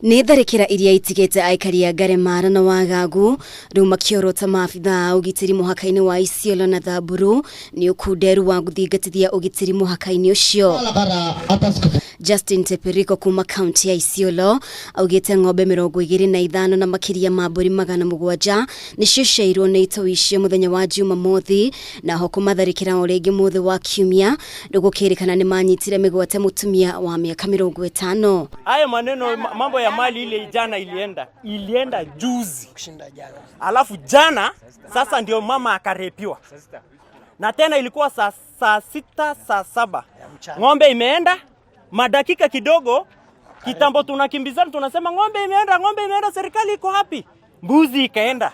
Nĩ Tharikira iria itigĩte aikari a Ngaremara na Wagagu rĩu makiorota maabitha ũgitĩri mũhaka-inĩ wa Isiolo na Samburu nĩ ũkunderu wa gũthingatithia ũgitĩri mũhaka-inĩ ũcio. Justin Teperiko kuuma kaunti ya Isiolo augĩte ng'ombe 25 na makiria ma mbũri 700 nĩcio ciairwo nĩ itoi icio mũthenya wa Jumamothi na ho kumatharikira rĩngĩ mũthĩ wa kiumia ndũgũkĩrĩkana nĩ manyitire migwate mutumia wa miaka 50. Haya maneno mambo ya mali ile jana ilienda juzi kushinda jana. Alafu jana sasa ndio mama akarepiwa. Na tena ilikuwa saa 6 saa 7. Ng'ombe imeenda madakika kidogo kitambo tunakimbizana tunasema ng'ombe imeenda serikali iko hapi. Mbuzi ikaenda.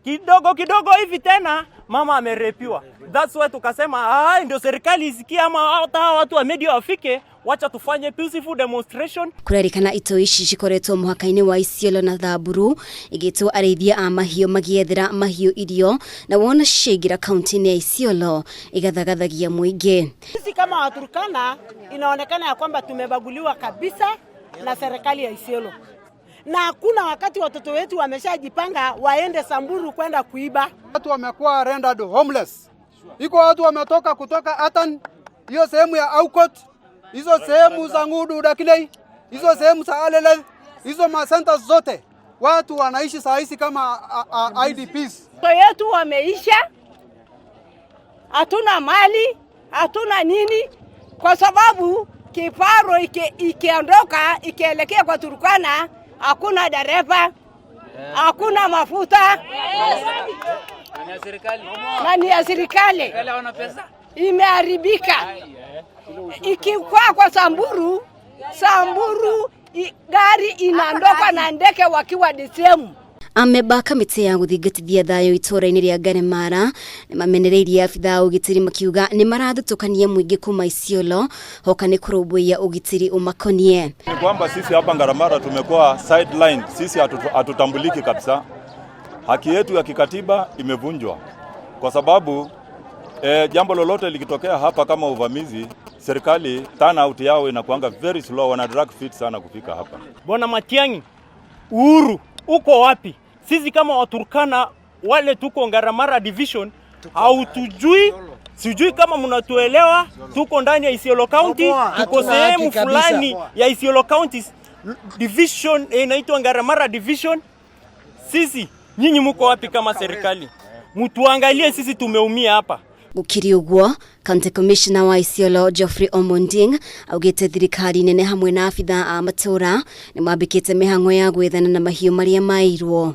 Kidogo hivi tena mama amerepiwa. That's why tukasema ndio serikali isikie ama hata watu wa media wafike wacha tufanye peaceful demonstration. Kuringana itoi ici cikoretwo muhaka-inĩ wa Isiolo na Samburu igĩtwo arĩithia a mahiu magiethera mahiu irio na wona ciaiire kaunti-ini ya Isiolo igathagathagia Muingi. Sisi kama Waturkana inaonekana ya kwamba tumebaguliwa kabisa na serikali ya Isiolo. Na hakuna wakati watoto wetu wameshajipanga waende Samburu kwenda kuiba. Watu wamekuwa rendered homeless. Iko watu wametoka kutoka Atan, hiyo sehemu ya Aukot, hizo sehemu za Ngudu Dakilei, hizo sehemu za Alele, hizo centers zote. Watu wanaishi saa hizi kama IDPs. Watoto yetu wameisha. Hatuna mali, hatuna nini kwa sababu kiparo ikiondoka ikielekea kwa Turkana hakuna dereva, hakuna mafuta. Ni ya serikali. Imeharibika. Ikikwa kwa Samburu gari inaondoka na ndege wakiwa disemu. Ameba kamĩtĩ ya gũthingatithia thayũ itũũra-inĩ rĩa Ngaremara nĩ mamenereirie abithaa ũgitĩri makiuga nĩ marathutũkania Muingi kuuma Isiolo hoka nĩ kũrũmbũiya ũgitĩri umakonie. Ni kwamba sisi hapa Ngaremara tumekuwa sideline, sisi hatutambuliki kabisa. Haki yetu ya kikatiba imevunjwa kwa sababu jambo lolote likitokea hapa kama uvamizi, serikali turnout yao inakuanga very slow, wana drag feet sana kufika hapa. Bwana Matiang'i, Uhuru uko wapi? Sisi kama Waturkana wale tuko Ngaremara division au sijui kama mnatuelewa, tuko ndani ya Isiolo County, tuko sehemu fulani ya Isiolo County division inaitwa Ngaremara division. Sisi nyinyi mko wapi kama serikali? Mtuangalie sisi tumeumia hapa. Gukiri ũguo, County Commissioner wa Isiolo Geoffrey Omonding augĩte thirikari nene hamwe na abithaa a matũra nĩ mambĩkĩte mĩhang'o ya gwethana na mahiu marĩa mairwo.